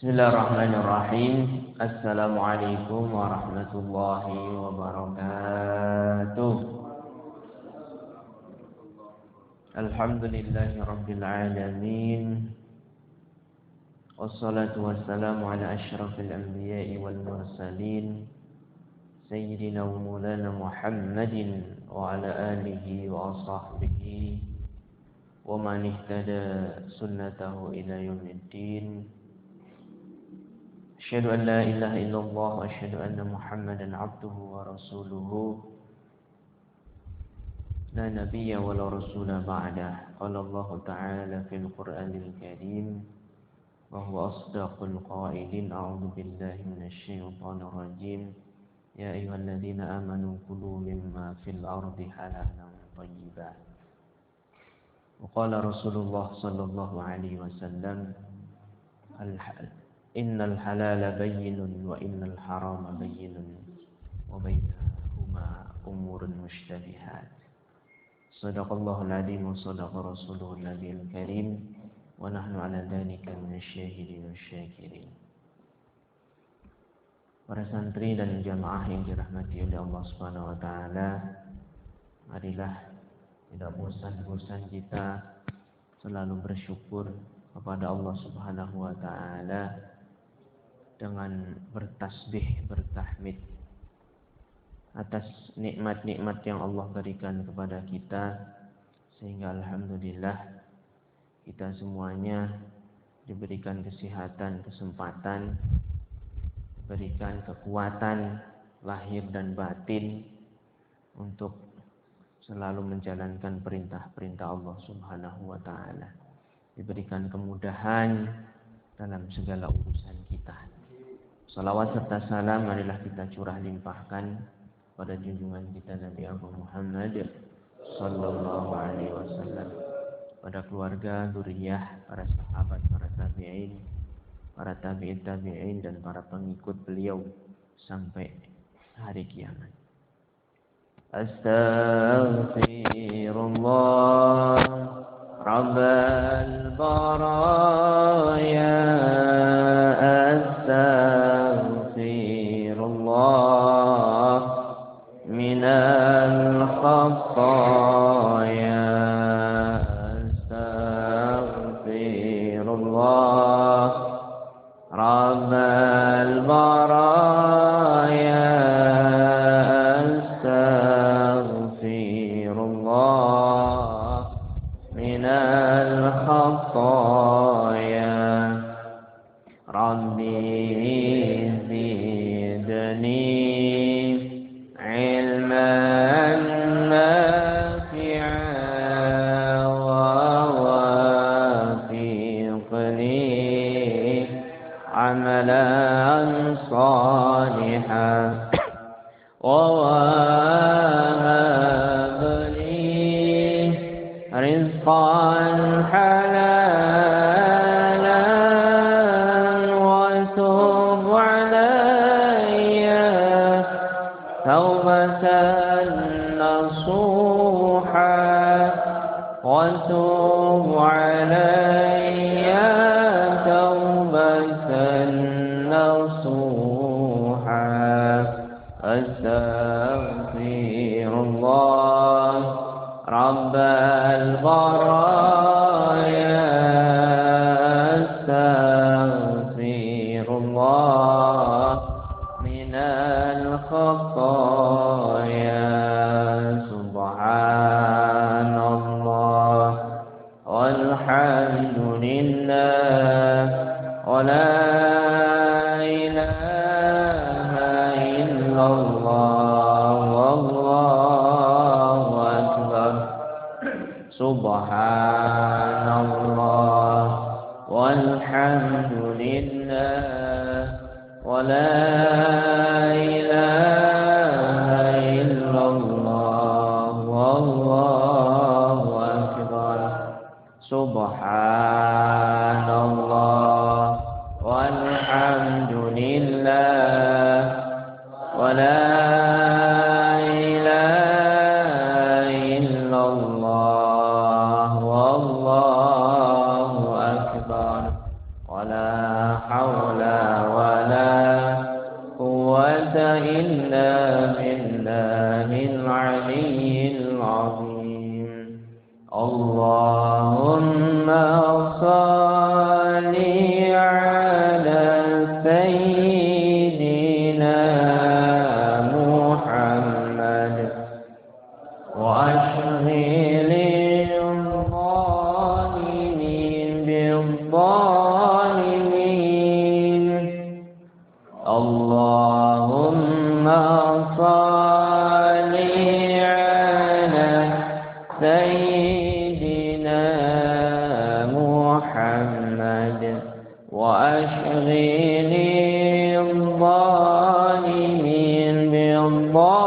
Bismillahirrahmanirrahim. Assalamualaikum warahmatullahi wabarakatuh. Alhamdulillahi rabbil alamin. Wassalatu wassalamu ala asyrafil anbiya'i wal mursalin Sayyidina wa maulana Muhammadin wa ala alihi wa ashabihi wa man ihtada sunnatahu ila yaumiddin. Asyhadu an la ilaha illallah wa asyhadu anna Muhammadan abduhu wa rasuluhu la nabiyya wa la rasula ba'dah. Qala Allah ta'ala fil Qur'anil Karim wa huwa asdaqul qailin. A'udzu billahi minasy syaithanir rajim. Ya ayyuhalladzina amanu kulu mimma fil ardi halalan thayyiban. Wa qala Rasulullah sallallahu alaihi wasallam Innal halala bayyinun wa innal harama bayyinun wa bainahuma umurun mushtabihat. Sadaqallahul azim wa sadaqa rasuluhul nabiyil karim wa nahnu ala dzalika minasyahidin wasyakirin. Para santri dan jamaah yang dirahmati oleh Allah Subhanahu wa taala, marilah tidak bosan-bosan kita selalu bersyukur kepada Allah Subhanahu wa taala dengan bertasbih, bertahmid atas nikmat-nikmat yang Allah berikan kepada kita, sehingga alhamdulillah kita semuanya diberikan kesehatan, kesempatan, diberikan kekuatan lahir dan batin untuk selalu menjalankan perintah-perintah Allah Subhanahu wa taala. Diberikan kemudahan dalam segala urusan kita. Salawat serta salam marilah kita curah limpahkan pada junjungan kita Nabi Muhammad sallallahu alaihi wasallam, pada keluarga, dzurriyyah, para sahabat, para tabi'in, para tabi'in tabi'in dan para pengikut beliau sampai hari kiamat. Astaghfirullah Rabbal baraya, astaghfirullah minal khataya, astaghfirullah Rabbal baraya, astaghfirullah minal khataya. Rabbi zidni ilman nafi'an wa wafiqni amalan salihan wa wahabni rizqan halalan wa tub alayya tawbatan nasuha wa tub alayya tawbatan nasuha. Astaghfirullah Rabbal baraya, astaghfirullah minal khataya. Subhanallah walhamdulillah wa la ilaha illallah wallahu akbar. Subhanallah walhamdulillah wa la ilaha illallah wallahu akbar. Subhanallah walhamdulillah wa la ilaha illallah wallahu akbar. Wa la hawla إلا بالله العلي العظيم اللهم صل على سيدنا محمد وأشغل الظالمين بالظالمين اللهم صل على سيدنا محمد وأشغل الظالمين بالظالمين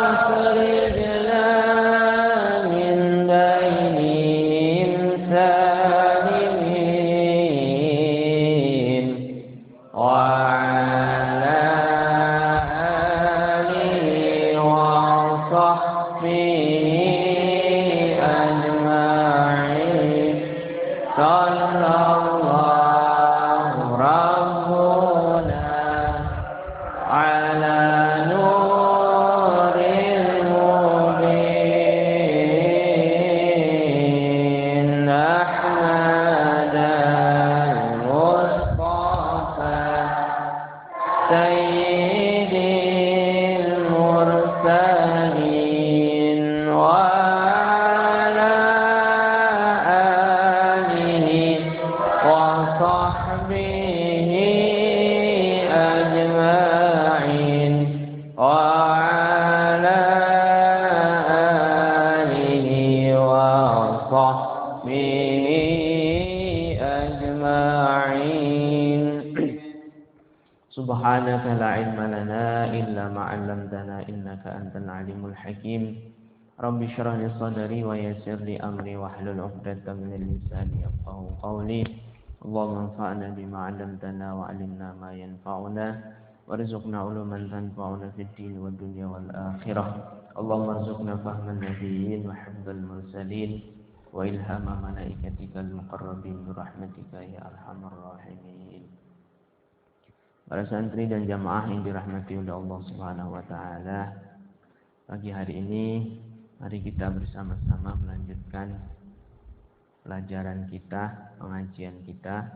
وأخرجنا من بينهم سالمين وعلى آله وصحبه أجمعين صلى الله ربنا على نور المبين أحمد المصطفى سيد المرسلين وعلى آله وصحبه أجمعين وعلى آله وصحبه أجمعين سبحانك لا علم لنا إلا ما علمتنا إنك أنت العليم الحكيم رب اشرح لي صدري ويسر لي أمري واحلل عقدة من اللسان يفقهوا قولي اللهم انفعنا بما علمتنا وعلمنا ما ينفعنا وارزقنا علوما تنفعنا في الدين والدنيا والآخرة اللهم ارزقنا فهم النبيين وحفظ المرسلين وإلهام ملائكتك المقربين برحمتك يا أرحم الراحمين. Para santri dan jamaah yang dirahmati oleh Allah Subhanahu wa taala, pagi hari ini mari kita bersama-sama melanjutkan pelajaran kita, pengajian kita.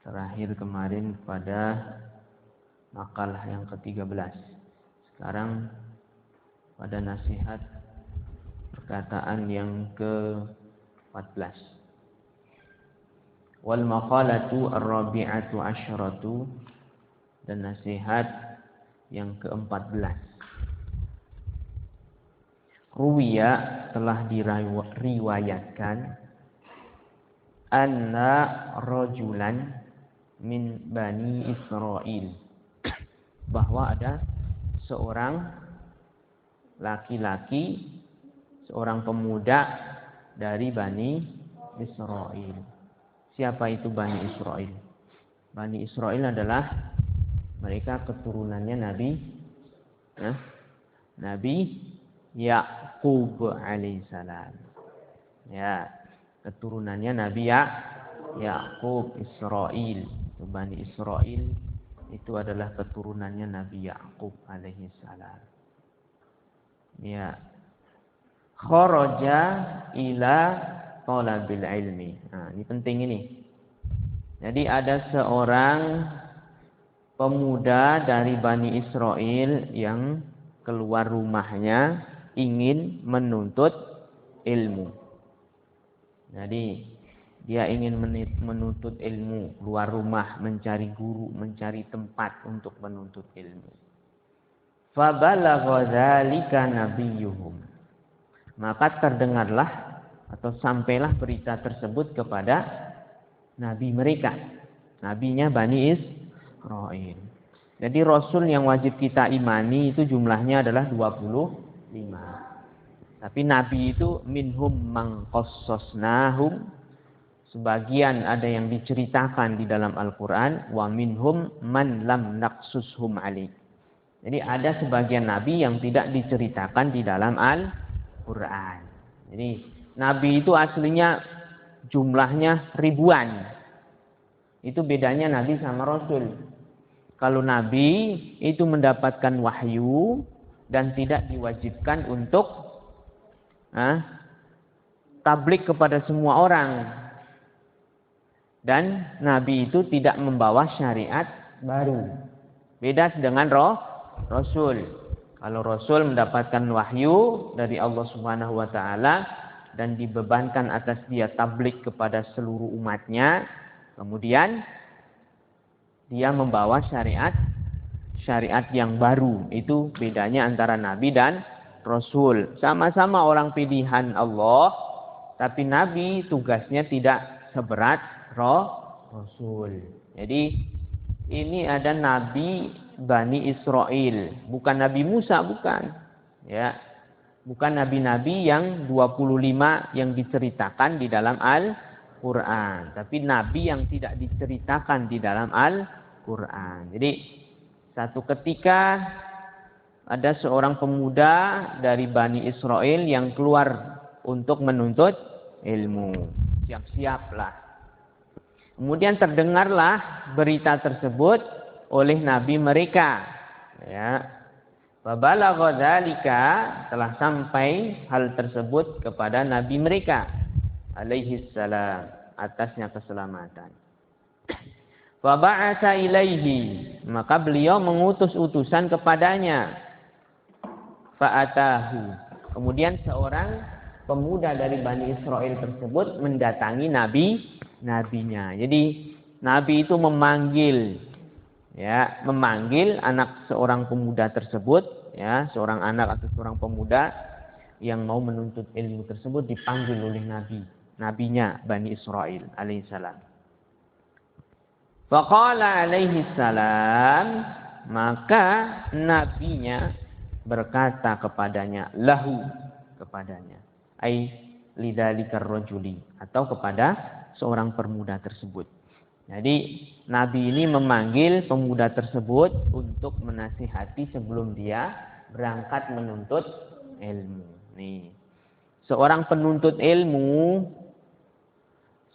Terakhir kemarin pada makalah yang ke-13. Sekarang pada nasihat perkataan yang ke-14. Wal maqalatu ar-rabi'atu asyratu, dan nasihat yang ke-14. Ruwiya, telah diriwayatkan, anna rajulan min Bani Israel, bahwa ada seorang laki-laki, seorang pemuda dari Bani Israel. Siapa itu Bani Israel? Bani Israel adalah mereka keturunannya Nabi Yaqub alaihissalam. Ya, keturunannya Nabi Yaqub, Israel. Bani Israel itu adalah keturunannya Nabi Yaqub alaihissalam. Ya. Kharaja ila talabil ilmi. Nah, ini penting ini. Jadi ada seorang pemuda dari Bani Israel yang keluar rumahnya ingin menuntut ilmu. Jadi dia ingin menuntut ilmu, keluar rumah mencari guru, mencari tempat untuk menuntut ilmu. Fabalagha dzalika nabiyuhum. Maka terdengarlah atau sampailah berita tersebut kepada nabi mereka, nabinya Bani Israel. Jadi Rasul yang wajib kita imani itu jumlahnya adalah 25. Tapi Nabi itu minhum man qassasnahum, sebagian ada yang diceritakan di dalam Al-Quran, wa minhum man lam naqsushum alaih. Jadi ada sebagian Nabi yang tidak diceritakan di dalam Al-Quran. Jadi Nabi itu aslinya jumlahnya ribuan. Itu bedanya Nabi sama Rasul. Kalau Nabi itu mendapatkan wahyu dan tidak diwajibkan untuk tablik kepada semua orang. Dan Nabi itu tidak membawa syariat baru. Beda dengan Rasul. Kalau Rasul mendapatkan wahyu dari Allah Subhanahu wa taala dan dibebankan atas dia tablik kepada seluruh umatnya, kemudian dia membawa syariat yang baru. Itu bedanya antara Nabi dan Rasul. Sama-sama orang pilihan Allah, tapi Nabi tugasnya tidak seberat Rasul. Jadi ini ada Nabi Bani Israel, bukan Nabi Musa, bukan. Ya. Bukan nabi-nabi yang 25 yang diceritakan di dalam Al-Qur'an, tapi nabi yang tidak diceritakan di dalam Al-Qur'an. Jadi satu ketika ada seorang pemuda dari Bani Israel yang keluar untuk menuntut ilmu. Siap-siaplah. Kemudian terdengarlah berita tersebut oleh nabi mereka. Ya. Fabalagha dzalika, telah sampai hal tersebut kepada nabi mereka alaihi salam, atasnya keselamatan. Fa ba'atsa ilaihi, maka beliau mengutus utusan kepadanya. Fa atahu, kemudian seorang pemuda dari Bani Israel tersebut mendatangi nabinya. Jadi nabi itu memanggil anak seorang pemuda tersebut, ya, seorang anak atau seorang pemuda yang mau menuntut ilmu tersebut dipanggil oleh nabinya Bani Israel alaihissalam. Faqala alaihissalam, maka nabinya berkata kepadanya, kepadanya, ai lidzalikar rajuli, atau kepada seorang pemuda tersebut. Jadi Nabi ini memanggil pemuda tersebut untuk menasihati sebelum dia berangkat menuntut ilmu. Nih, seorang penuntut ilmu,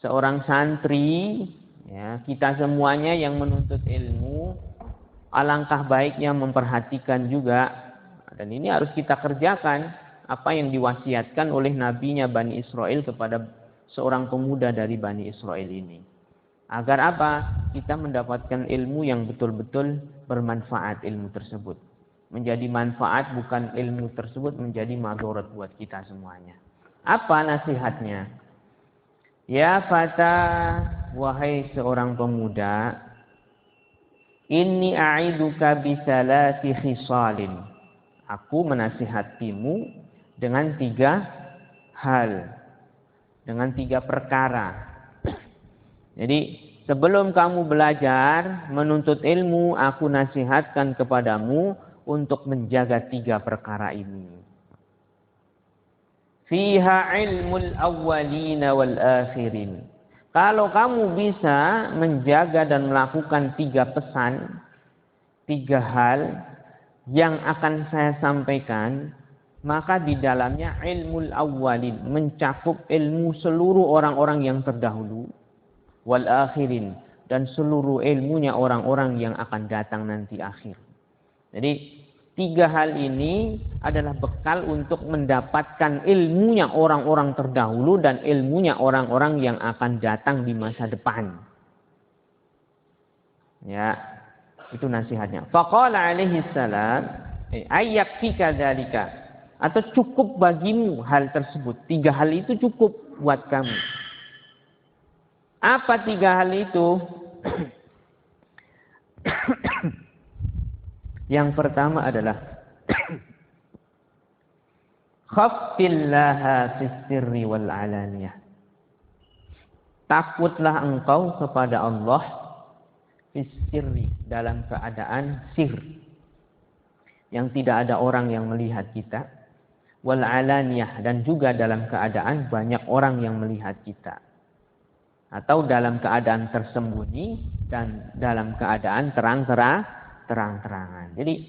seorang santri, ya, kita semuanya yang menuntut ilmu, alangkah baiknya memperhatikan juga, dan ini harus kita kerjakan apa yang diwasiatkan oleh nabinya Bani Israel kepada seorang pemuda dari Bani Israel ini. Agar apa? Kita mendapatkan ilmu yang betul-betul bermanfaat ilmu tersebut. Menjadi manfaat, bukan ilmu tersebut menjadi madharat buat kita semuanya. Apa nasihatnya? Ya fata, wahai seorang pemuda, inni a'iduka bisalati khisalin. Aku menasihatimu dengan 3 hal. Dengan 3 perkara. Jadi sebelum kamu belajar menuntut ilmu, aku nasihatkan kepadamu untuk menjaga 3 perkara ini. Fiha ilmul awwalina wal akhirin. Kalau kamu bisa menjaga dan melakukan 3 pesan, 3 hal yang akan saya sampaikan, maka di dalamnya ilmul awwalin, mencakup ilmu seluruh orang-orang yang terdahulu, wal akhirin, dan seluruh ilmunya orang-orang yang akan datang nanti akhir. Jadi 3 hal ini adalah bekal untuk mendapatkan ilmunya orang-orang terdahulu dan ilmunya orang-orang yang akan datang di masa depan. Ya, itu nasihatnya. Faqala alaihi salam, ayyakfika dzalika, atau cukup bagimu hal tersebut. 3 hal itu cukup buat kamu. Apa 3 hal itu? Yang pertama adalah khafillaha fis sirri wal alaniyah. Takutlah engkau kepada Allah fis sirri, dalam keadaan sir, yang tidak ada orang yang melihat kita, wal alaniyah, dan juga dalam keadaan banyak orang yang melihat kita. Atau dalam keadaan tersembunyi dan dalam keadaan terang-terangan. Jadi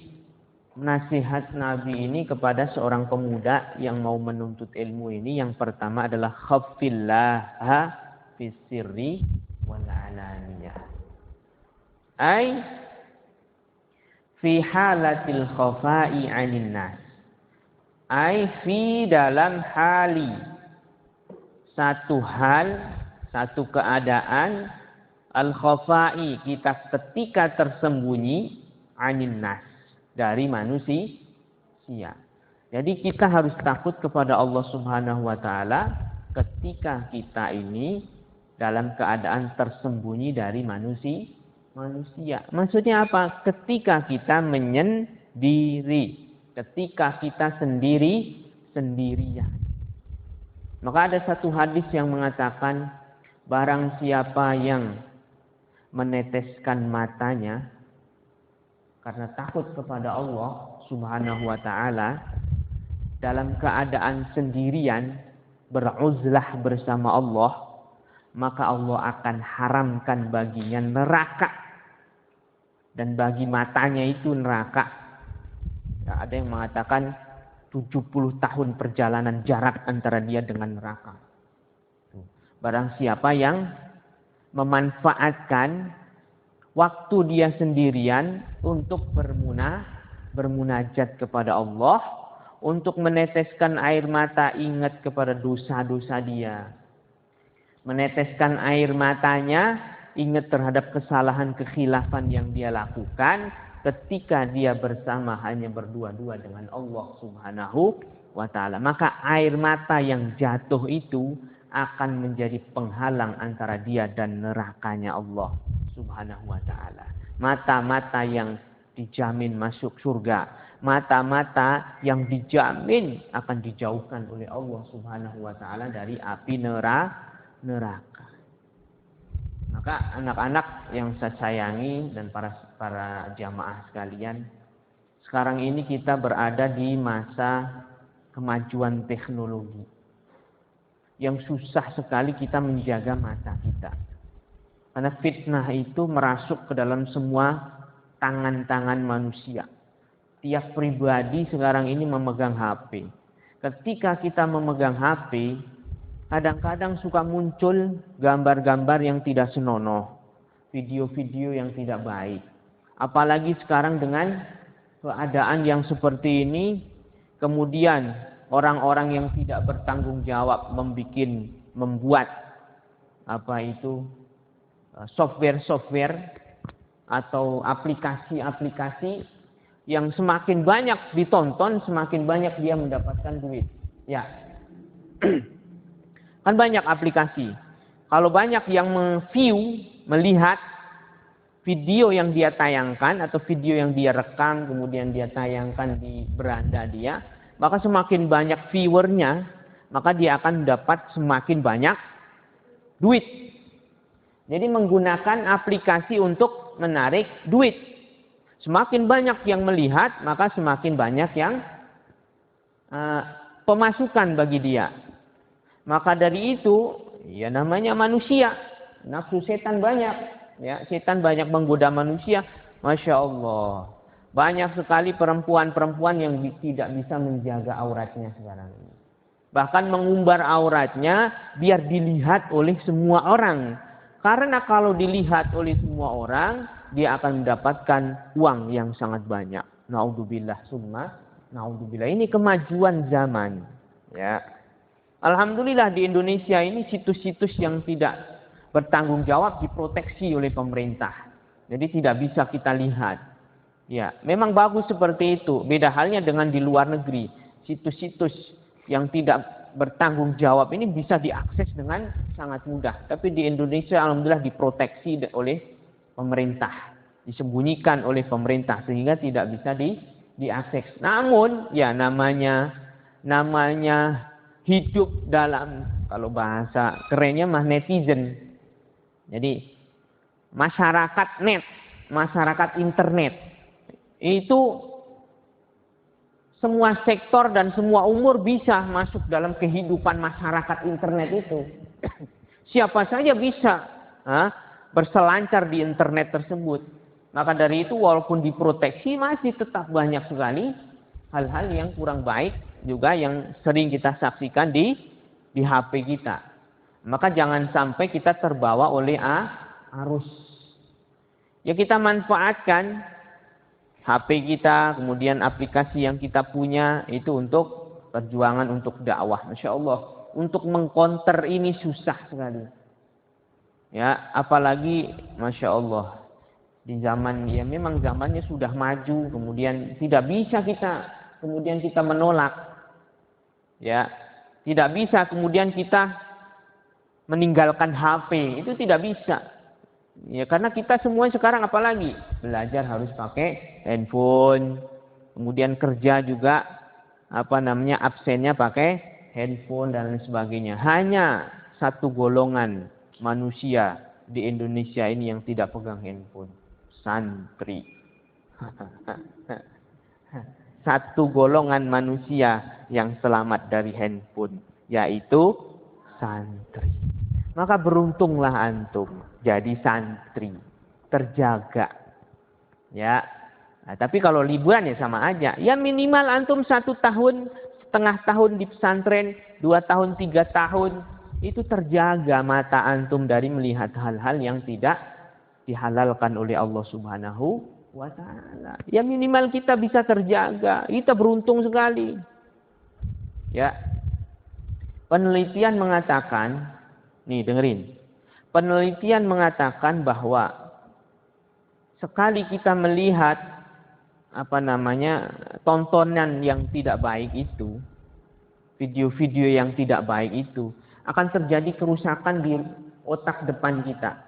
nasihat Nabi ini kepada seorang pemuda yang mau menuntut ilmu ini, yang pertama adalah khafillaha fis sirri wal alaniyah. Ai fi halatil khafa'i 'anil nas. Ai fi dalam hali satu hal, satu keadaan al khafa'i kita ketika tersembunyi 'anil nas dari manusia. Jadi kita harus takut kepada Allah Subhanahu wa taala ketika kita ini dalam keadaan tersembunyi dari manusia. Maksudnya apa? Ketika kita menyendiri, ketika kita sendirian. Maka ada satu hadis yang mengatakan barang siapa yang meneteskan matanya karena takut kepada Allah Subhanahu wa taala dalam keadaan sendirian beruzlah bersama Allah, maka Allah akan haramkan baginya neraka. Dan bagi matanya itu neraka. Ya, ada yang mengatakan 70 tahun perjalanan jarak antara dia dengan neraka. Barang siapa yang memanfaatkan waktu dia sendirian untuk bermunajat kepada Allah, untuk meneteskan air mata ingat kepada dosa-dosa dia. Meneteskan air matanya ingat terhadap kesalahan kekhilafan yang dia lakukan ketika dia bersama hanya berdua-dua dengan Allah Subhanahu wa taala. Maka air mata yang jatuh itu akan menjadi penghalang antara dia dan nerakanya Allah Subhanahu wa taala. Mata-mata yang dijamin masuk surga, mata-mata yang dijamin akan dijauhkan oleh Allah Subhanahu wa taala dari api neraka. Maka anak-anak yang saya sayangi dan para jamaah sekalian, sekarang ini kita berada di masa kemajuan teknologi yang susah sekali kita menjaga mata kita. Karena fitnah itu merasuk ke dalam semua tangan-tangan manusia. Tiap pribadi sekarang ini memegang HP. Ketika kita memegang HP, kadang-kadang suka muncul gambar-gambar yang tidak senonoh, video-video yang tidak baik. Apalagi sekarang dengan keadaan yang seperti ini, kemudian orang-orang yang tidak bertanggung jawab membuat software atau aplikasi-aplikasi yang semakin banyak ditonton, semakin banyak dia mendapatkan duit. Ya. Kan banyak aplikasi. Kalau banyak yang melihat video yang dia tayangkan atau video yang dia rekam kemudian dia tayangkan di beranda dia, maka semakin banyak viewernya, maka dia akan dapat semakin banyak duit. Jadi menggunakan aplikasi untuk menarik duit. Semakin banyak yang melihat, maka semakin banyak yang pemasukan bagi dia. Maka dari itu, ya namanya manusia, nafsu setan banyak. Ya, setan banyak menggoda manusia. Masya Allah. Banyak sekali perempuan-perempuan yang tidak bisa menjaga auratnya sekarang ini. Bahkan mengumbar auratnya biar dilihat oleh semua orang. Karena kalau dilihat oleh semua orang, dia akan mendapatkan uang yang sangat banyak. Naudzubillah summa naudzubillah. Ini kemajuan zaman. Ya. Alhamdulillah di Indonesia ini situs-situs yang tidak bertanggung jawab diproteksi oleh pemerintah. Jadi tidak bisa kita lihat. Ya, memang bagus seperti itu. Beda halnya dengan di luar negeri. Situs-situs yang tidak bertanggung jawab ini bisa diakses dengan sangat mudah. Tapi di Indonesia alhamdulillah diproteksi oleh pemerintah. Disembunyikan oleh pemerintah sehingga tidak bisa diakses. Namun ya namanya hidup dalam, kalau bahasa kerennya mah netizen. Jadi masyarakat net, masyarakat internet. Itu semua sektor dan semua umur bisa masuk dalam kehidupan masyarakat internet itu. Siapa saja bisa berselancar di internet tersebut. Maka dari itu walaupun diproteksi masih tetap banyak sekali hal-hal yang kurang baik juga yang sering kita saksikan di HP kita. Maka jangan sampai kita terbawa oleh harus. Ya kita manfaatkan HP kita, kemudian aplikasi yang kita punya itu untuk perjuangan, untuk dakwah. Masya Allah, untuk mengcounter ini susah sekali. Ya, apalagi Masya Allah, di zaman, ya memang zamannya sudah maju, kemudian tidak bisa kita menolak. Ya, tidak bisa kemudian kita meninggalkan HP, itu tidak bisa. Ya, karena kita semua sekarang apalagi belajar harus pakai handphone, kemudian kerja juga absennya pakai handphone dan lain sebagainya. Hanya satu golongan manusia di Indonesia ini yang tidak pegang handphone, santri. Satu golongan manusia yang selamat dari handphone, yaitu santri. Maka beruntunglah antum jadi santri, terjaga. Ya. Nah, tapi kalau liburan ya sama aja. Ya minimal antum 1 tahun, setengah tahun di pesantren, 2 tahun, 3 tahun. Itu terjaga mata antum dari melihat hal-hal yang tidak dihalalkan oleh Allah Subhanahu wa ta'ala. Ya minimal kita bisa terjaga. Kita beruntung sekali. Ya. Penelitian mengatakan, nih dengerin. Penelitian mengatakan bahwa sekali kita melihat tontonan yang tidak baik itu, video-video yang tidak baik itu, akan terjadi kerusakan di otak depan kita.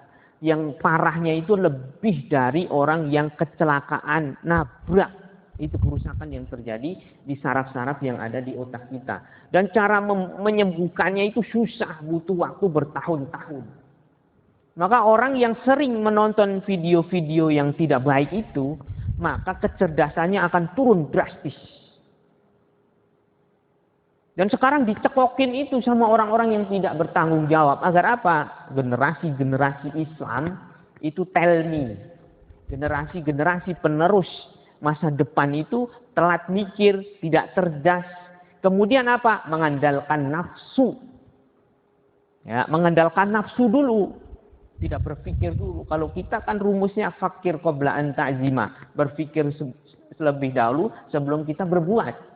Yang parahnya itu lebih dari orang yang kecelakaan nabrak. Itu kerusakan yang terjadi di saraf-saraf yang ada di otak kita. Dan cara menyembuhkannya itu susah, butuh waktu bertahun-tahun. Maka orang yang sering menonton video-video yang tidak baik itu, maka kecerdasannya akan turun drastis. Dan sekarang dicekokin itu sama orang-orang yang tidak bertanggung jawab. Agar apa? Generasi-generasi Islam itu tell me. Generasi-generasi penerus masa depan itu telat mikir, tidak cerdas. Kemudian apa? Mengandalkan nafsu. Ya, mengandalkan nafsu dulu. Tidak berpikir dulu. Kalau kita kan rumusnya fakir qabla an ta'zima. Berpikir lebih dahulu sebelum kita berbuat.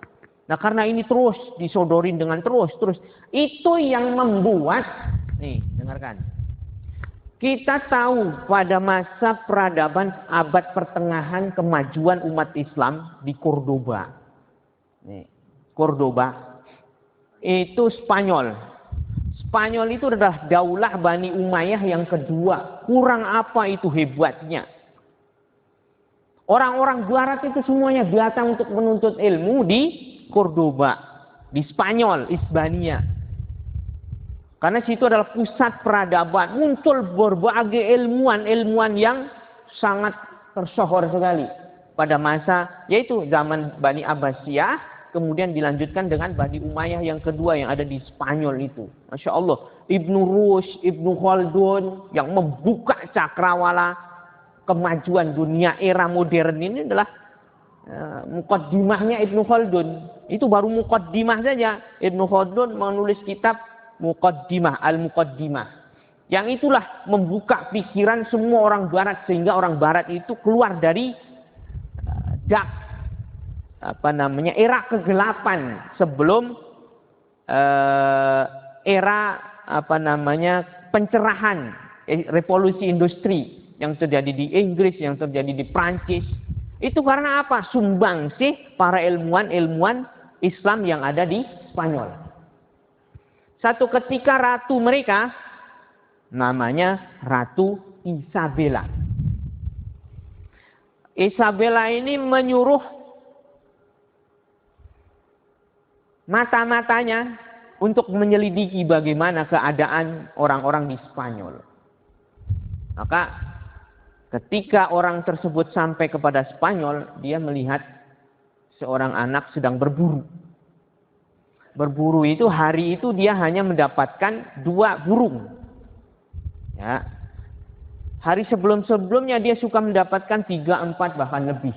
Nah karena ini terus disodorin dengan terus. Itu yang membuat, nih dengarkan. Kita tahu pada masa peradaban abad pertengahan kemajuan umat Islam di Cordoba. Nih, Cordoba itu Spanyol. Spanyol itu adalah daulah Bani Umayyah yang kedua. Kurang apa itu hebatnya. Orang-orang barat itu semuanya datang untuk menuntut ilmu di Cordoba, di Spanyol, Hispania. Karena situ adalah pusat peradaban. Muncul berbagai ilmuwan yang sangat tersohor sekali pada masa, yaitu zaman Bani Abbasiyah. Kemudian dilanjutkan dengan Bani Umayyah yang kedua yang ada di Spanyol itu. Masya Allah. Ibnu Rushd, Ibnu Khaldun yang membuka cakrawala kemajuan dunia era modern ini adalah muqaddimahnya Ibnu Khaldun. Itu baru muqaddimah saja. Ibnu Khaldun menulis kitab Muqaddimah, Al-Muqaddimah. Yang itulah membuka pikiran semua orang barat sehingga orang barat itu keluar dari era kegelapan sebelum era pencerahan, revolusi industri yang terjadi di Inggris, yang terjadi di Prancis. Itu karena apa? Sumbangsih para ilmuwan Islam yang ada di Spanyol. Satu ketika ratu mereka namanya Ratu Isabella. Isabella ini menyuruh mata-matanya untuk menyelidiki bagaimana keadaan orang-orang di Spanyol. Maka ketika orang tersebut sampai kepada Spanyol, dia melihat seorang anak sedang berburu. Berburu itu hari itu dia hanya mendapatkan 2 burung. Ya. Hari sebelum-sebelumnya dia suka mendapatkan 3, 4 bahkan lebih.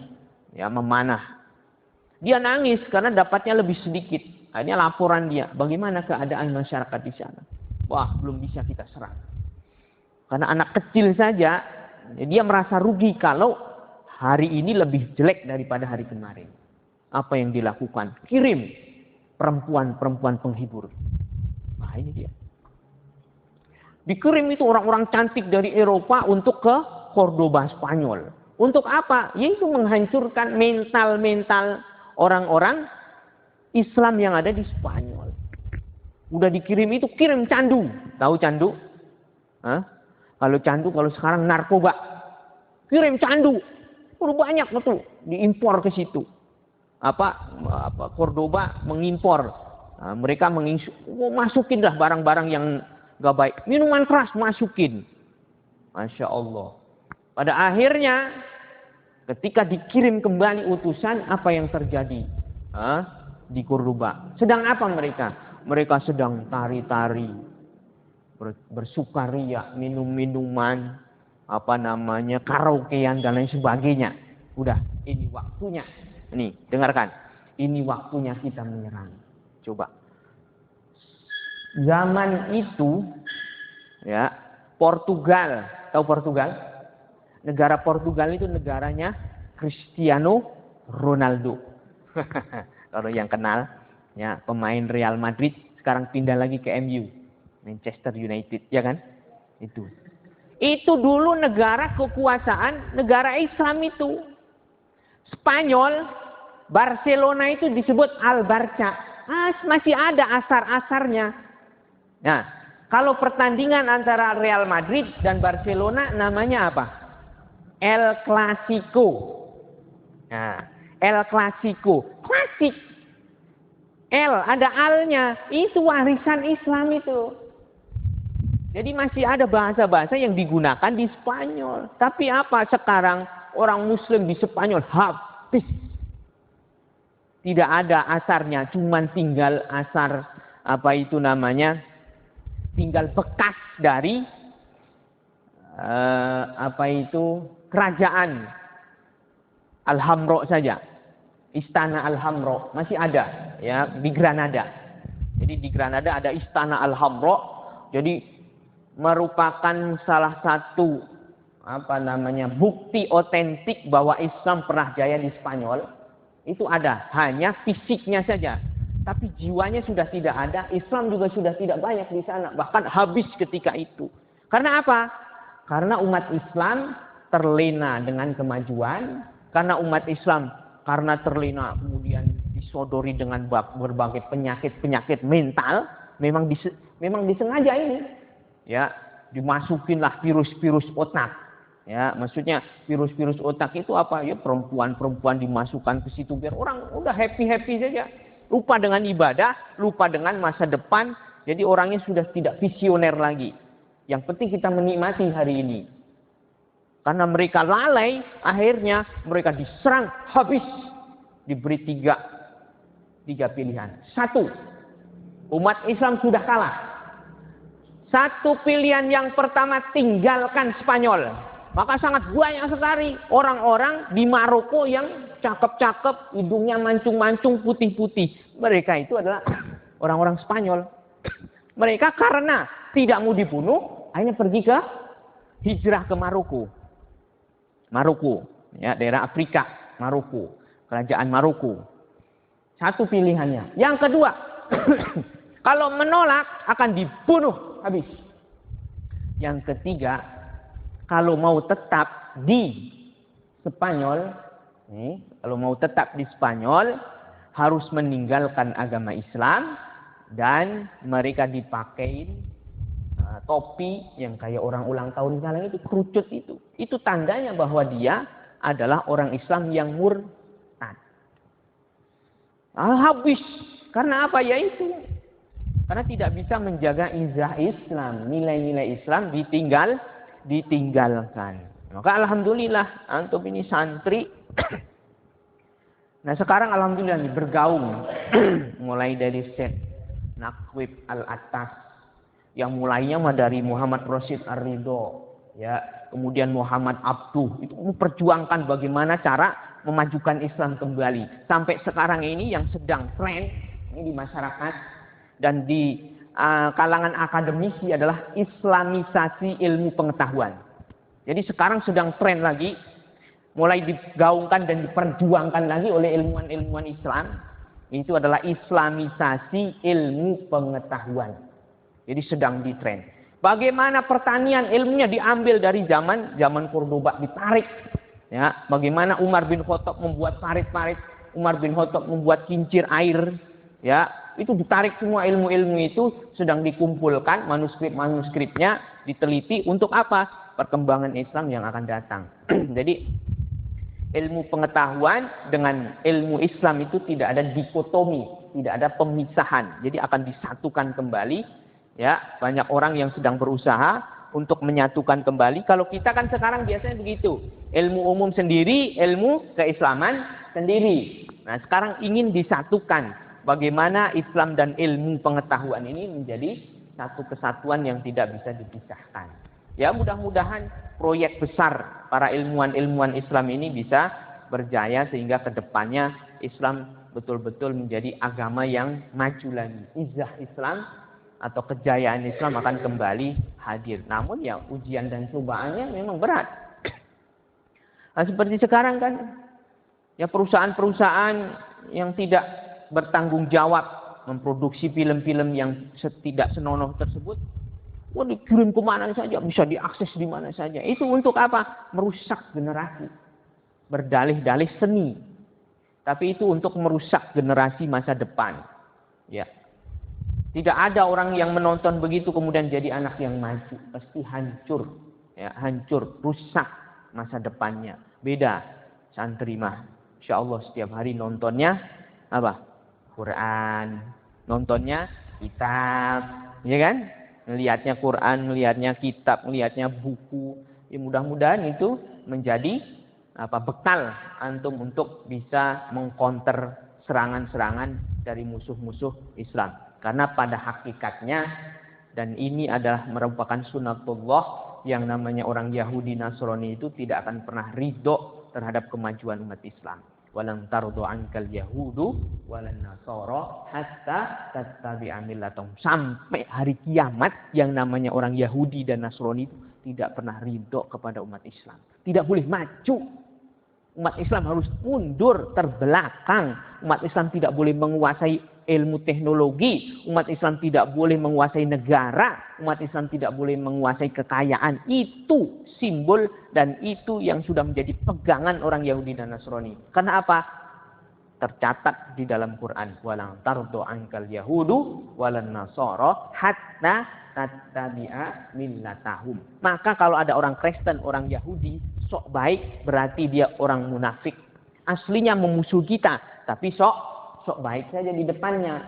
Ya, memanah. Dia nangis karena dapatnya lebih sedikit. Akhirnya laporan dia, bagaimana keadaan masyarakat di sana? Wah, belum bisa kita serang. Karena anak kecil saja, dia merasa rugi kalau hari ini lebih jelek daripada hari kemarin. Apa yang dilakukan? Kirim perempuan-perempuan penghibur. Nah ini dia. Dikirim itu orang-orang cantik dari Eropa untuk ke Cordoba, Spanyol. Untuk apa? Yaitu menghancurkan mental-mental orang-orang Islam yang ada di Spanyol. Udah dikirim itu, kirim candu. Tahu candu? Hah? Kalau candu, kalau sekarang narkoba. Kirim candu. Udah banyak betul. Diimpor ke situ. Cordoba mengimpor. Nah, mereka masukin dah barang-barang yang gak baik. Minuman keras masukin. Masya Allah. Pada akhirnya, ketika dikirim kembali utusan, apa yang terjadi? Di Cordoba. Sedang apa mereka? Mereka sedang tari-tari, bersukaria, minum-minuman, karaokean dan lain sebagainya. Udah, ini waktunya. Nih, dengarkan. Ini waktunya kita menyerang. Coba. Zaman itu, ya, Portugal. Tahu Portugal? Negara Portugal itu negaranya Cristiano Ronaldo. Kalau yang kenal, ya, pemain Real Madrid sekarang pindah lagi ke MU, Manchester United, ya kan? Itu dulu negara kekuasaan negara Islam itu. Spanyol, Barcelona itu disebut Al-Barca. Masih ada asar-asarnya. Nah, kalau pertandingan antara Real Madrid dan Barcelona namanya apa? El Clasico. Nah, El Clasico. Klasik. El, ada alnya. Itu warisan Islam itu. Jadi masih ada bahasa-bahasa yang digunakan di Spanyol. Tapi apa sekarang orang Muslim di Spanyol habis. Tidak ada asarnya. Cuman tinggal asar, tinggal bekas dari kerajaan Alhambra saja. Istana Alhambra masih ada, ya, di Granada. Jadi di Granada ada Istana Alhambra. Jadi merupakan salah satu bukti otentik bahwa Islam pernah jaya di Spanyol. Itu ada, hanya fisiknya saja. Tapi jiwanya sudah tidak ada. Islam juga sudah tidak banyak di sana. Bahkan habis ketika itu. Karena apa? Karena umat Islam terlena dengan kemajuan. Karena umat Islam terlena kemudian disodori dengan berbagai penyakit mental. Memang disengaja ini. Ya, dimasukinlah virus-virus otak. Ya, maksudnya virus-virus otak itu apa? Ya, perempuan-perempuan dimasukkan ke situ biar orang udah happy-happy saja. Lupa dengan ibadah, lupa dengan masa depan. Jadi orangnya sudah tidak visioner lagi. Yang penting kita menikmati hari ini. Karena mereka lalai, akhirnya mereka diserang habis. Diberi tiga pilihan. Satu, umat Islam sudah kalah. Satu pilihan yang pertama, tinggalkan Spanyol. Maka sangat banyak sekali orang-orang di Maroko yang cakep-cakep, hidungnya mancung-mancung, putih-putih. Mereka itu adalah orang-orang Spanyol. Mereka karena tidak mau dibunuh, akhirnya pergi ke hijrah ke Maroko. Ya, daerah Afrika, Maroko, kerajaan Maroko. Satu pilihannya. Yang kedua, kalau menolak akan dibunuh habis. Yang ketiga, kalau mau tetap di Spanyol, harus meninggalkan agama Islam dan mereka dipakai topi yang kayak orang ulang tahun sekarang itu, kerucut itu. Itu tandanya bahwa dia adalah orang Islam yang murtad. Habis. Karena apa? Ya itu. Karena tidak bisa menjaga izah Islam, nilai-nilai Islam ditinggalkan. Maka alhamdulillah antum ini santri. Nah sekarang alhamdulillah nih bergaung mulai dari Syekh Naqib Al-Attas yang mulainya dari Muhammad Rashid Ar-Ridho, ya, kemudian Muhammad Abduh, itu memperjuangkan bagaimana cara memajukan Islam kembali. Sampai sekarang ini yang sedang tren ini di masyarakat dan kalangan akademisi adalah islamisasi ilmu pengetahuan. Jadi sekarang sedang tren lagi, mulai digaungkan dan diperjuangkan lagi oleh ilmuwan-ilmuwan Islam. Itu adalah islamisasi ilmu pengetahuan. Jadi sedang ditren. Bagaimana pertanian ilmunya diambil dari zaman Cordoba, ditarik. Ya, bagaimana Umar bin Khattab membuat parit-parit, Umar bin Khattab membuat kincir air, ya, itu ditarik semua ilmu-ilmu itu sedang dikumpulkan, manuskrip-manuskripnya diteliti untuk apa? Perkembangan Islam yang akan datang. Jadi ilmu pengetahuan dengan ilmu Islam itu tidak ada dikotomi, tidak ada pemisahan. Jadi akan disatukan kembali. Ya, banyak orang yang sedang berusaha untuk menyatukan kembali. Kalau kita kan sekarang biasanya begitu. Ilmu umum sendiri, ilmu keislaman sendiri. Nah, sekarang ingin disatukan. Bagaimana Islam dan ilmu pengetahuan ini menjadi satu kesatuan yang tidak bisa dipisahkan. Ya, mudah-mudahan proyek besar para ilmuwan-ilmuwan Islam ini bisa berjaya sehingga kedepannya Islam betul-betul menjadi agama yang maju lagi. Izzah Islam atau kejayaan Islam akan kembali hadir. Namun ya ujian dan cobaannya memang berat. Nah, seperti sekarang kan, ya perusahaan-perusahaan yang tidak bertanggung jawab memproduksi film-film yang tidak senonoh tersebut, dikirim kemana saja, bisa diakses di mana saja. Itu untuk apa? Merusak generasi. Berdalih-dalih seni. Tapi itu untuk merusak generasi masa depan. Ya. Tidak ada orang yang menonton begitu kemudian jadi anak yang maju. Pasti hancur. Ya, hancur, rusak masa depannya. Beda santri mah. Insya Allah setiap hari nontonnya apa? Quran. Nontonnya kitab. Ya kan? Melihatnya Quran, melihatnya kitab, melihatnya buku. Ya, mudah-mudahan itu menjadi bekal antum untuk bisa mengcounter serangan-serangan dari musuh-musuh Islam. Karena pada hakikatnya, dan ini adalah merupakan sunatullah, yang namanya orang Yahudi Nasrani itu tidak akan pernah ridho terhadap kemajuan umat Islam. Walan tardu ankal yahudu walan nasara hatta tattabi'a millatahum. Sampai hari kiamat yang namanya orang Yahudi dan Nasrani itu tidak pernah ridho kepada umat Islam. Tidak boleh maju. Umat Islam harus mundur, terbelakang. Umat Islam tidak boleh menguasai ilmu teknologi. Umat Islam tidak boleh menguasai negara. Umat Islam tidak boleh menguasai kekayaan. Itu simbol dan itu yang sudah menjadi pegangan orang Yahudi dan Nasrani. Karena apa? Tercatat di dalam Quran. Walang tardo ankal yahudu walan nasara hatta tattabi'a millatahum. Maka kalau ada orang Kristen, orang Yahudi sok baik, berarti dia orang munafik. Aslinya memusuhi kita, tapi sok baik saja di depannya.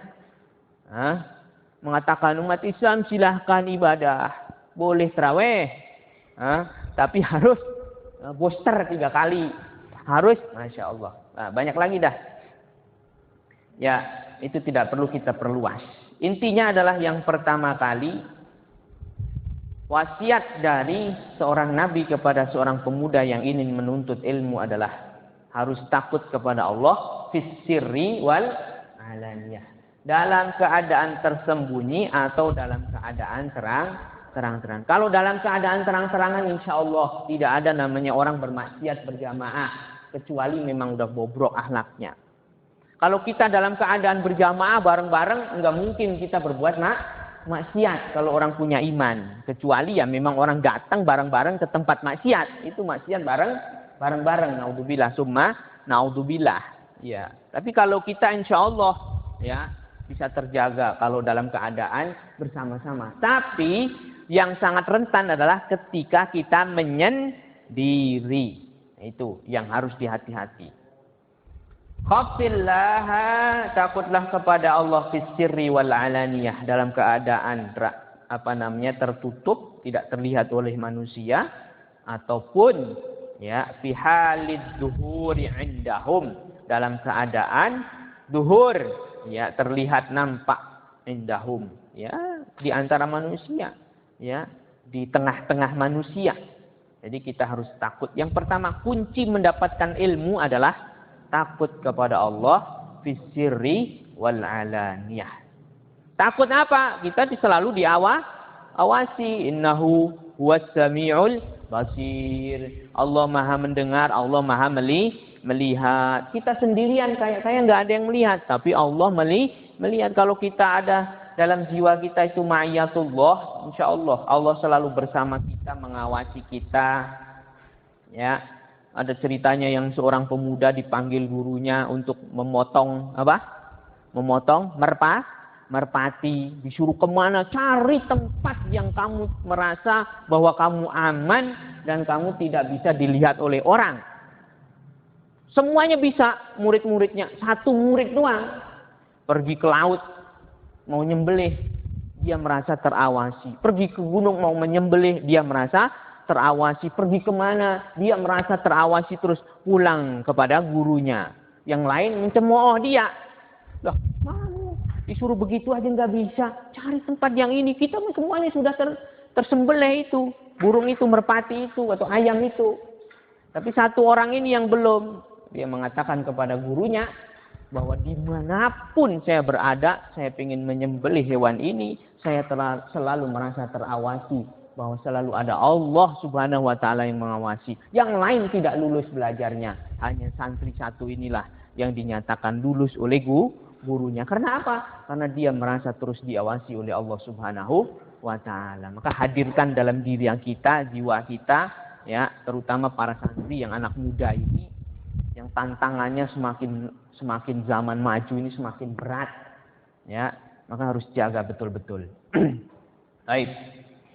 Mengatakan umat Islam silahkan ibadah, boleh tarawih, tapi harus booster 3 kali, harus, masya Allah. Nah, banyak lagi dah. Ya, itu tidak perlu kita perluas. Intinya adalah yang pertama kali, wasiat dari seorang nabi kepada seorang pemuda yang ingin menuntut ilmu adalah harus takut kepada Allah fis sirri wal alaniyah. Dalam keadaan tersembunyi atau dalam keadaan terang-terangan. Kalau dalam keadaan terang-terangan insya Allah tidak ada namanya orang bermaksiat berjamaah. Kecuali memang udah bobrok akhlaknya. Kalau kita dalam keadaan berjamaah bareng-bareng, enggak mungkin kita berbuat maksiat kalau orang punya iman. Kecuali ya memang orang datang bareng-bareng ke tempat maksiat. Itu maksiat bareng-bareng. Naudzubillah summa naudzubillah. Ya. Tapi kalau kita insya Allah ya bisa terjaga kalau dalam keadaan bersama-sama. Tapi yang sangat rentan adalah ketika kita menyendiri. Itu yang harus dihati-hati. Khafillaha, takutlah kepada Allah fis sirri wal alaniyah, dalam keadaan tertutup, tidak terlihat oleh manusia, ataupun ya fi halid duhuri indahum, dalam keadaan duhur, ya terlihat nampak indahum, ya di antara manusia, ya di tengah-tengah manusia. Jadi kita harus takut. Yang pertama, kunci mendapatkan ilmu adalah takut kepada Allah fis sirri wal alaniyah. Takut apa? Kita selalu diawasi. Innahu huwas samiul basir. Allah Maha mendengar, Allah Maha melihat. Kita sendirian kayak nggak ada yang melihat, tapi Allah melihat. Kalau kita ada dalam jiwa kita itu ma'iyatullah, insya Allah selalu bersama kita, mengawasi kita. Ya, ada ceritanya yang seorang pemuda dipanggil gurunya untuk memotong merpati, disuruh kemana, cari tempat yang kamu merasa bahwa kamu aman dan kamu tidak bisa dilihat oleh orang. Semuanya bisa murid-muridnya, satu murid doang pergi ke laut mau nyembelih, dia merasa terawasi. Pergi ke gunung mau menyembelih, dia merasa terawasi. Pergi kemana, dia merasa terawasi. Terus pulang kepada gurunya. Yang lain mencemooh dia. Loh, mana? Disuruh begitu aja nggak bisa. Cari tempat yang ini. Kita semuanya sudah tersembelih itu. Burung itu, merpati itu, atau ayam itu. Tapi satu orang ini yang belum. Dia mengatakan kepada gurunya bahwa dimanapun saya berada, saya ingin menyembelih hewan ini, saya selalu merasa terawasi. Bahwa selalu ada Allah Subhanahu wa Ta'ala yang mengawasi. Yang lain tidak lulus belajarnya. Hanya santri satu inilah yang dinyatakan lulus oleh gurunya. Karena apa? Karena dia merasa terus diawasi oleh Allah Subhanahu wa Ta'ala. Maka hadirkan dalam diri yang kita, jiwa kita, ya, terutama para santri yang anak muda ini, yang tantangannya semakin zaman maju ini semakin berat, ya, maka harus jaga betul-betul. Baik.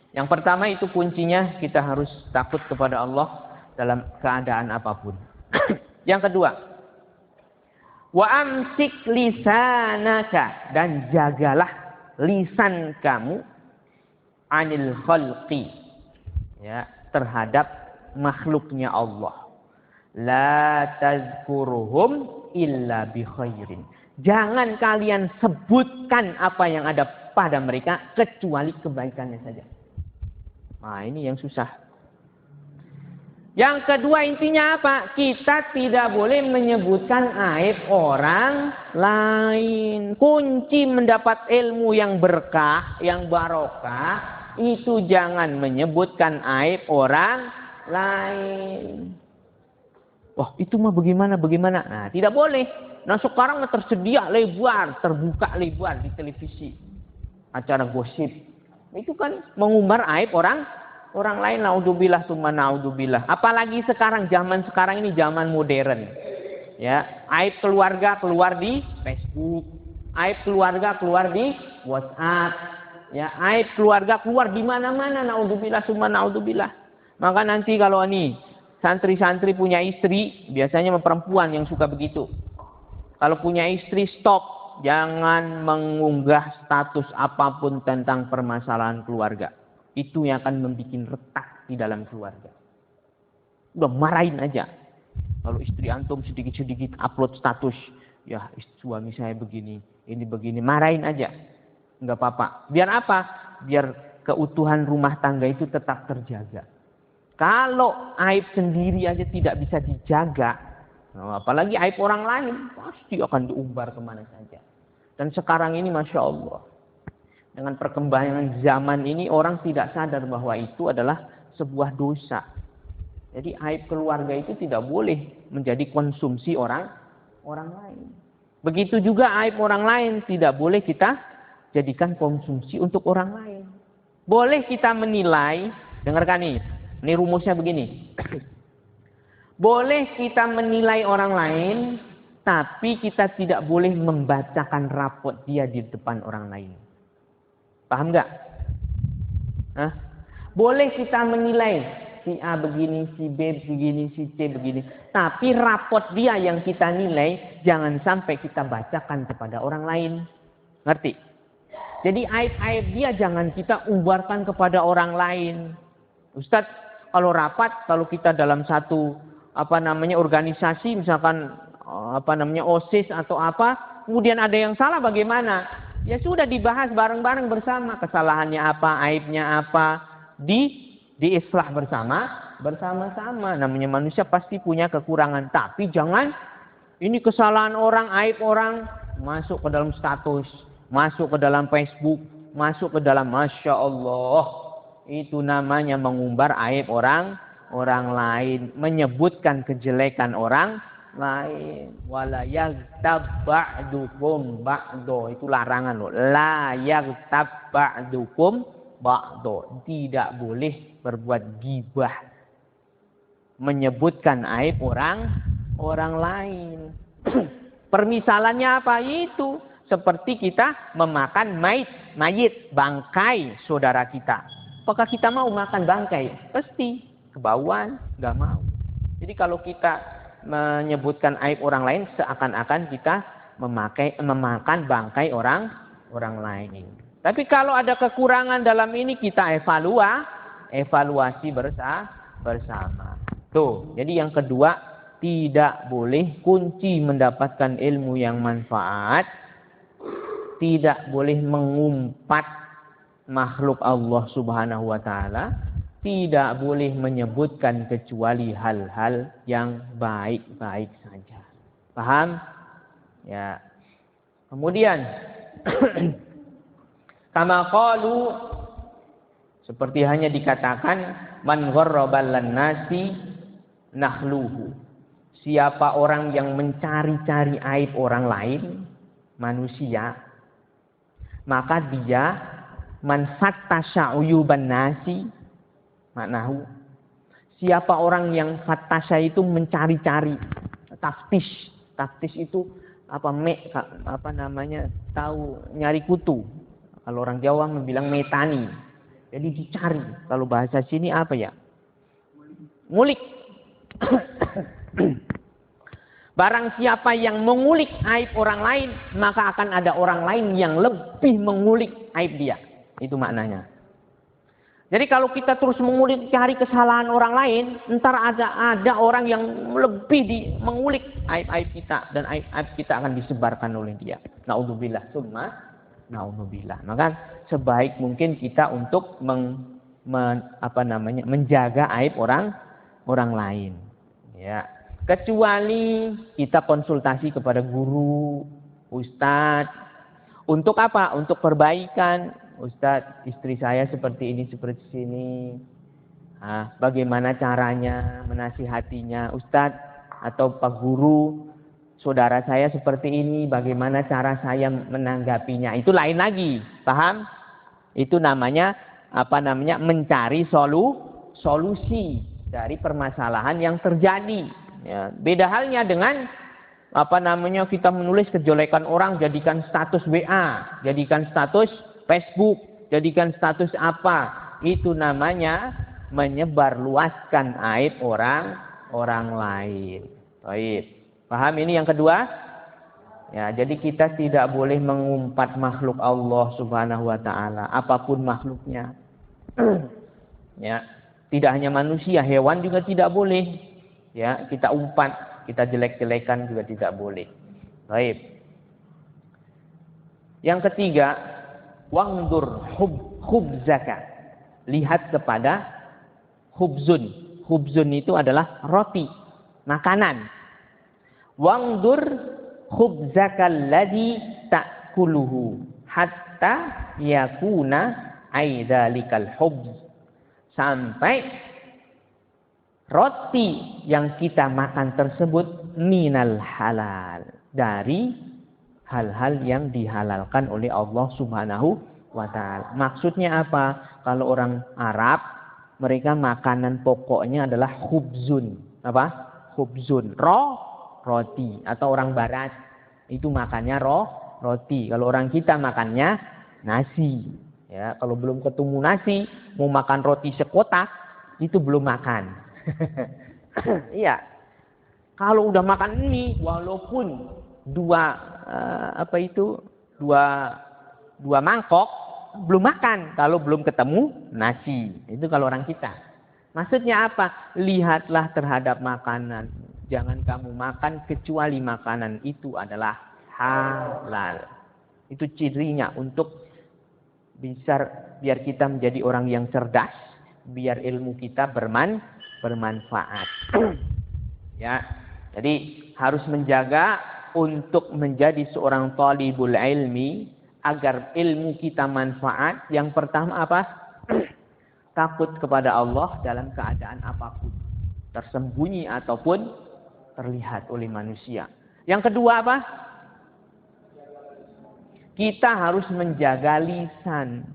Yang pertama itu kuncinya kita harus takut kepada Allah dalam keadaan apapun. Yang kedua, wa amsik lisanaka, dan jagalah lisan kamu anil khalqi, ya, terhadap makhluknya Allah. La tazkuruhum illa bi khairin. Jangan kalian sebutkan apa yang ada pada mereka kecuali kebaikannya saja. Nah, ini yang susah. Yang kedua intinya apa? Kita tidak boleh menyebutkan aib orang lain. Kunci mendapat ilmu yang berkah, yang barokah, itu jangan menyebutkan aib orang lain. Wah, itu mah bagaimana? Nah, tidak boleh. Nah, sekarang tersedia lebar, terbuka lebar di televisi. Acara gosip. Itu kan mengumbar aib orang lain. Naudzubillah tsumma naudzubillah. Apalagi zaman sekarang ini zaman modern. Ya, aib keluarga keluar di Facebook. Aib keluarga keluar di WhatsApp. Ya, aib keluarga keluar di mana-mana. Naudzubillah tsumma naudzubillah. Maka nanti kalau santri-santri punya istri, biasanya perempuan yang suka begitu. Kalau punya istri, stop. Jangan mengunggah status apapun tentang permasalahan keluarga. Itu yang akan membuat retak di dalam keluarga. Udah marahin aja. Kalau istri antum sedikit-sedikit upload status. Ya, suami saya begini, ini begini. Marahin aja. Enggak apa-apa. Biar apa? Biar keutuhan rumah tangga itu tetap terjaga. Kalau aib sendiri aja tidak bisa dijaga, apalagi aib orang lain, pasti akan diumbar kemana saja. Dan sekarang ini Masya Allah, dengan perkembangan zaman ini, orang tidak sadar bahwa itu adalah sebuah dosa. Jadi aib keluarga itu tidak boleh menjadi konsumsi orang lain. Begitu juga aib orang lain tidak boleh kita jadikan konsumsi untuk orang lain. Boleh kita menilai, dengarkan nih. Ini rumusnya begini. Boleh kita menilai orang lain, tapi kita tidak boleh membacakan rapot dia di depan orang lain. Paham nggak? Boleh kita menilai si A begini, si B begini, si C begini. Tapi rapot dia yang kita nilai, jangan sampai kita bacakan kepada orang lain. Ngerti? Jadi aib-aib dia jangan kita umbarkan kepada orang lain. Ustadz, kalau rapat, kalau kita dalam satu organisasi, misalkan OSIS atau apa, kemudian ada yang salah bagaimana? Ya sudah dibahas bareng-bareng bersama, kesalahannya apa, aibnya apa, diislah bersama-sama. Namanya manusia pasti punya kekurangan, tapi jangan ini kesalahan orang, aib orang masuk ke dalam status. masuk ke dalam Facebook, masuk ke dalam, Masya Allah, itu namanya mengumbar aib orang lain, menyebutkan kejelekan orang lain. Wala yaghtab ba'dukum ba'do, itu larangan loh. La yaghtab ba'dukum ba'do, tidak boleh berbuat gibah, menyebutkan aib orang lain. Permisalannya apa? Itu seperti kita memakan mayit, bangkai saudara kita. Apakah kita mau makan bangkai? Pasti kebauan, nggak mau. Jadi kalau kita menyebutkan aib orang lain, seakan-akan kita memakan bangkai orang lain. Tapi kalau ada kekurangan dalam ini, kita evaluasi bersama. Tuh, jadi yang kedua, tidak boleh kunci mendapatkan ilmu yang manfaat, tidak boleh mengumpat makhluk Allah Subhanahu wa taala, tidak boleh menyebutkan kecuali hal-hal yang baik-baik saja. Paham? Ya. Kemudian kama qalu, seperti hanya dikatakan, man gharrabal nasi nahluhu. Siapa orang yang mencari-cari aib orang lain, manusia, maka dia man fattasha uyuban nasi, maknahu, siapa orang yang fattasha itu mencari-cari, taftish itu apa namanya, tahu nyari kutu. Kalau orang Jawa bilang metani. Jadi dicari. Kalau bahasa sini apa ya? Ngulik. Barang siapa yang mengulik aib orang lain, maka akan ada orang lain yang lebih mengulik aib dia. Itu maknanya. Jadi kalau kita terus mengulik, cari kesalahan orang lain, ntar ada orang yang lebih mengulik aib-aib kita, dan aib-aib kita akan disebarkan oleh dia. Naudzubillah, summa naudzubillah. Maka sebaik mungkin kita untuk menjaga aib orang lain. Ya. Kecuali kita konsultasi kepada guru, ustadz. Untuk apa? Untuk perbaikan. Ustadz, istri saya seperti ini, seperti sini. Bagaimana caranya menasihatinya? Ustadz atau Pak Guru, saudara saya seperti ini, bagaimana cara saya menanggapinya? Itu lain lagi, paham? Itu namanya mencari solusi dari permasalahan yang terjadi. Ya, beda halnya dengan kita menulis kejelekan orang, jadikan status WA, jadikan status Facebook, jadikan status apa. Itu namanya menyebarluaskan aib orang lain. Baik. Paham ini yang kedua? Ya, jadi kita tidak boleh mengumpat makhluk Allah Subhanahu wa taala, apapun makhluknya. Ya, tidak hanya manusia, hewan juga tidak boleh. Ya, kita umpat, kita jelek-jelekan juga tidak boleh. Baik. Yang ketiga, wangdur khubzaka. Lihat kepada khubzun. Khubzun itu adalah roti, makanan. Wangdur khubzaka alladhi ta'kuluhu hatta yakuna aidzalikal khubz. Sampai roti yang kita makan tersebut minal halal, dari hal-hal yang dihalalkan oleh Allah Subhanahu wa taala. Maksudnya apa? Kalau orang Arab, mereka makanan pokoknya adalah khubzun. Apa? Khubzun. Roti. Atau orang barat itu makannya roti. Kalau orang kita makannya nasi. Ya, kalau belum ketemu nasi, mau makan roti sekotak, itu belum makan. Iya. Kalau udah makan ini, walaupun dua mangkok, belum makan kalau belum ketemu nasi. Itu kalau orang kita. Maksudnya apa? Lihatlah terhadap makanan. Jangan kamu makan kecuali makanan itu adalah halal. Itu cirinya untuk biar kita menjadi orang yang cerdas, biar ilmu kita bermanfaat. Ya, jadi harus menjaga untuk menjadi seorang talibul ilmi agar ilmu kita manfaat, yang pertama apa? Takut kepada Allah dalam keadaan apapun, tersembunyi ataupun terlihat oleh manusia. Yang kedua apa? Kita harus menjaga lisan.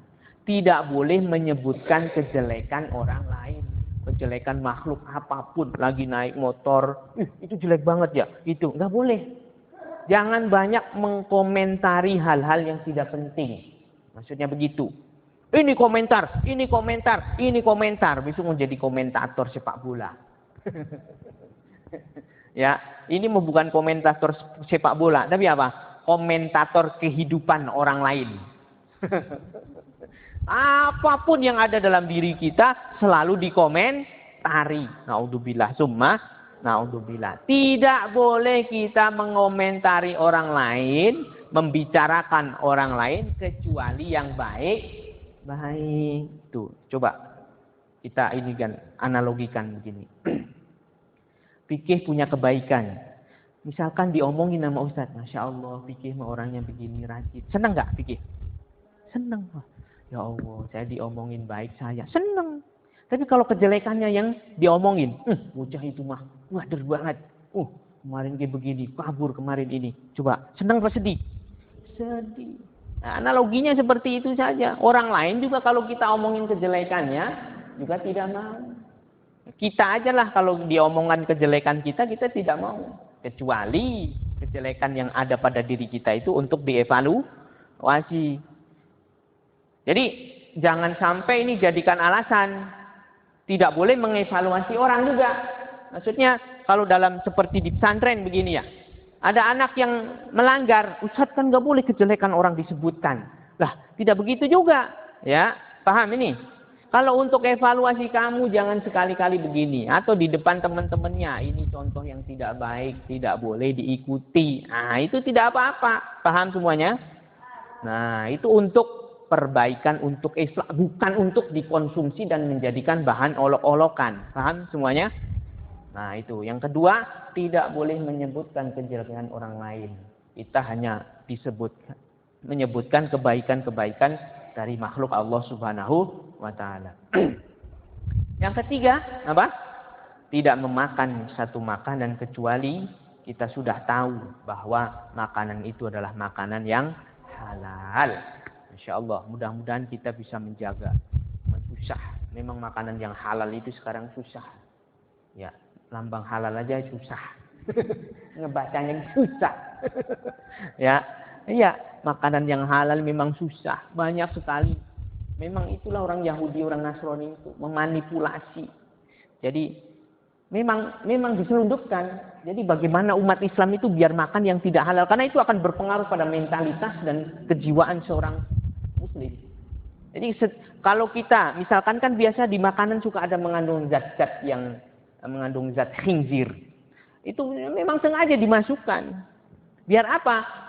Tidak boleh menyebutkan kejelekan orang lain. Kejelekan makhluk apapun. Lagi naik motor. Itu jelek banget ya. Itu nggak boleh. Jangan banyak mengkomentari hal-hal yang tidak penting. Maksudnya begitu. Ini komentar, ini komentar, ini komentar. Besok menjadi komentator sepak bola. Ya, ini bukan komentator sepak bola. Tapi apa? Komentator kehidupan orang lain. Apapun yang ada dalam diri kita selalu dikomentari. Naudzubillah, summa naudzubillah. Tidak boleh kita mengomentari orang lain, membicarakan orang lain kecuali yang baik. Tuh, coba kita ini kan analogikan begini. Fikih punya kebaikan. Misalkan diomongin sama Ustaz, Masya Allah, fikih mah orangnya begini rajin. Senang nggak fikih? Senang. Ya Allah, saya diomongin baik saya. Senang. Tapi kalau kejelekannya yang diomongin, bocah itu mah wader banget. Kemarin kayak begini, kabur kemarin ini. Coba, senang apa sedih? Sedih. Nah, analoginya seperti itu saja. Orang lain juga kalau kita omongin kejelekannya, juga tidak mau. Kita aja lah kalau diomongkan kejelekan kita tidak mau. Kecuali kejelekan yang ada pada diri kita itu untuk dievaluasi. Jadi jangan sampai ini jadikan alasan. Tidak boleh mengevaluasi orang juga. Maksudnya kalau dalam seperti di pesantren begini ya. Ada anak yang melanggar. Ustaz kan gak boleh kejelekan orang disebutkan. Lah tidak begitu juga. Ya, paham ini? Kalau untuk evaluasi kamu jangan sekali-kali begini. Atau di depan teman-temannya. Ini contoh yang tidak baik. Tidak boleh diikuti. Nah itu tidak apa-apa. Paham semuanya? Nah itu untuk perbaikan, untuk islah. Bukan untuk dikonsumsi dan menjadikan bahan olok-olokan. Paham semuanya? Nah itu. Yang kedua. Tidak boleh menyebutkan kejelekan orang lain. Kita hanya menyebutkan kebaikan-kebaikan dari makhluk Allah Subhanahu wa ta'ala. Yang ketiga, apa? Tidak memakan satu makanan kecuali kita sudah tahu bahwa makanan itu adalah makanan yang halal. Insya Allah, mudah-mudahan kita bisa menjaga. Susah. Memang makanan yang halal itu sekarang susah. Ya, lambang halal aja susah. Ngebacanya susah. Ya. Iya, makanan yang halal memang susah. Banyak sekali. Memang itulah orang Yahudi, orang Nasrani itu memanipulasi. Jadi memang diselundupkan. Jadi bagaimana umat Islam itu biar makan yang tidak halal. Karena itu akan berpengaruh pada mentalitas dan kejiwaan seorang Muslim. Jadi kalau kita, misalkan kan biasa di makanan suka ada mengandung zat-zat yang mengandung zat khinzir. Itu memang sengaja dimasukkan. Biar apa?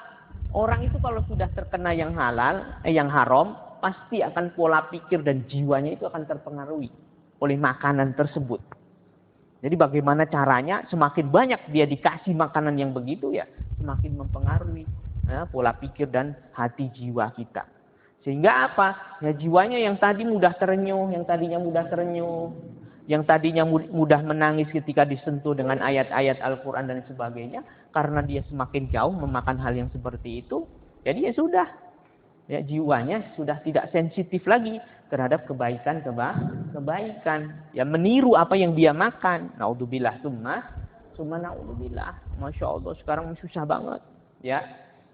Orang itu kalau sudah terkena yang halal, yang haram, pasti akan pola pikir dan jiwanya itu akan terpengaruhi oleh makanan tersebut. Jadi bagaimana caranya? Semakin banyak dia dikasih makanan yang begitu ya, semakin mempengaruhi pola pikir dan hati jiwa kita. Sehingga apa? Ya jiwanya yang tadi mudah terenyuh, yang tadinya mudah terenyuh, yang tadinya mudah menangis ketika disentuh dengan ayat-ayat Al-Quran dan sebagainya. Karena dia semakin jauh memakan hal yang seperti itu. Jadi ya sudah. Ya, jiwanya sudah tidak sensitif lagi terhadap kebaikan. Ya meniru apa yang dia makan. Naudzubillah. Summa naudzubillah. Masya Allah sekarang susah banget. Ya,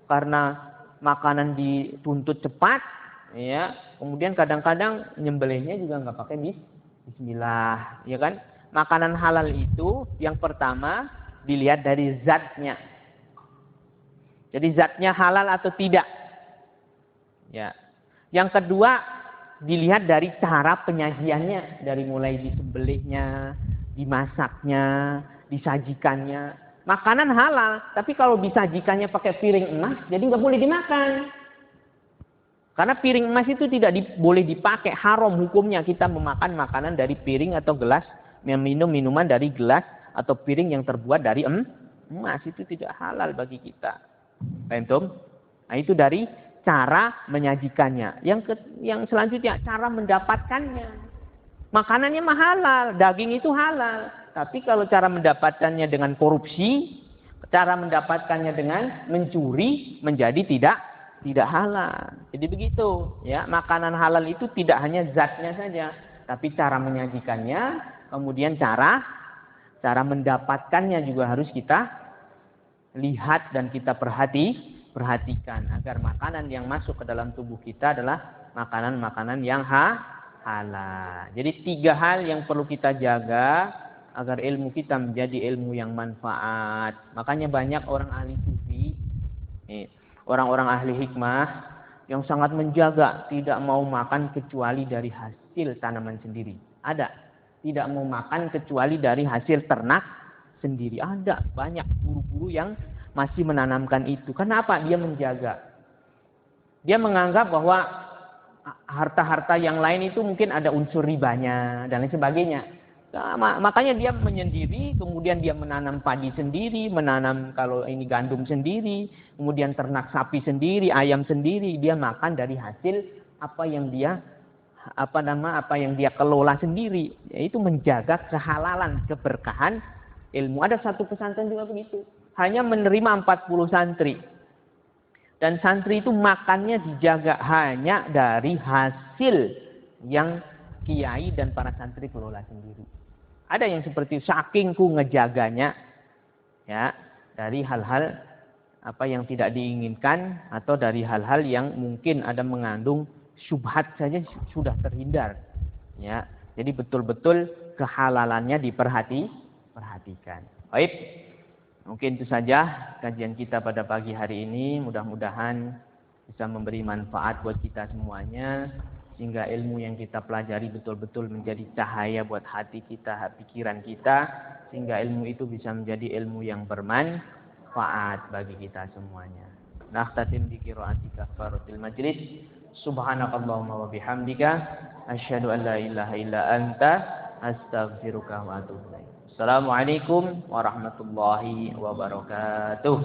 karena makanan dituntut cepat. Ya, kemudian kadang-kadang nyembelihnya juga nggak pakai bismillah. Ya kan? Makanan halal itu yang pertama dilihat dari zatnya. Jadi zatnya halal atau tidak. Ya. Yang kedua dilihat dari cara penyajiannya, dari mulai disembelihnya, dimasaknya, disajikannya. Makanan halal, tapi kalau disajikannya pakai piring emas, jadi nggak boleh dimakan. Karena piring emas itu tidak boleh dipakai, haram hukumnya kita memakan makanan dari piring atau gelas, minum minuman dari gelas atau piring yang terbuat dari emas, itu tidak halal bagi kita. Paham? Nah itu dari cara menyajikannya. Yang selanjutnya cara mendapatkannya. Makanannya mah halal, daging itu halal. Tapi kalau cara mendapatkannya dengan korupsi, cara mendapatkannya dengan mencuri menjadi tidak halal. Jadi begitu, ya. Makanan halal itu tidak hanya zatnya saja, tapi cara menyajikannya, kemudian cara mendapatkannya juga harus kita lihat dan kita perhatikan agar makanan yang masuk ke dalam tubuh kita adalah makanan-makanan yang halal. Jadi 3 hal yang perlu kita jaga agar ilmu kita menjadi ilmu yang manfaat. Makanya banyak orang ahli sufi, orang-orang ahli hikmah yang sangat menjaga tidak mau makan kecuali dari hasil tanaman sendiri. Ada. Tidak mau makan kecuali dari hasil ternak sendiri. Ada banyak guru-guru yang masih menanamkan itu. Kenapa? Dia menjaga. Dia menganggap bahwa harta-harta yang lain itu mungkin ada unsur ribanya dan lain sebagainya. Nah, makanya dia menyendiri, kemudian dia menanam padi sendiri, menanam kalau ini gandum sendiri, kemudian ternak sapi sendiri, ayam sendiri, dia makan dari hasil apa yang dia kelola sendiri, yaitu menjaga kehalalan, keberkahan ilmu. Ada satu pesantren juga begitu, hanya menerima 40 santri. Dan santri itu makannya dijaga hanya dari hasil yang kiai dan para santri kelola sendiri. Ada yang seperti sakingku ngejaganya, ya, dari hal-hal yang tidak diinginkan atau dari hal-hal yang mungkin ada mengandung syubhat saja sudah terhindar, ya. Jadi betul-betul kehalalannya diperhatikan. Baik, mungkin itu saja kajian kita pada pagi hari ini. Mudah-mudahan bisa memberi manfaat buat kita semuanya, sehingga ilmu yang kita pelajari betul-betul menjadi cahaya buat hati kita, pikiran kita, sehingga ilmu itu bisa menjadi ilmu yang bermanfaat bagi kita semuanya. Nahtatim bi qiraati kafaratil majlis. Subhanakallahumma wa bihamdika asyhadu an la ilaha illa anta astaghfiruka wa atubu ilaik. Assalamualaikum warahmatullahi wabarakatuh.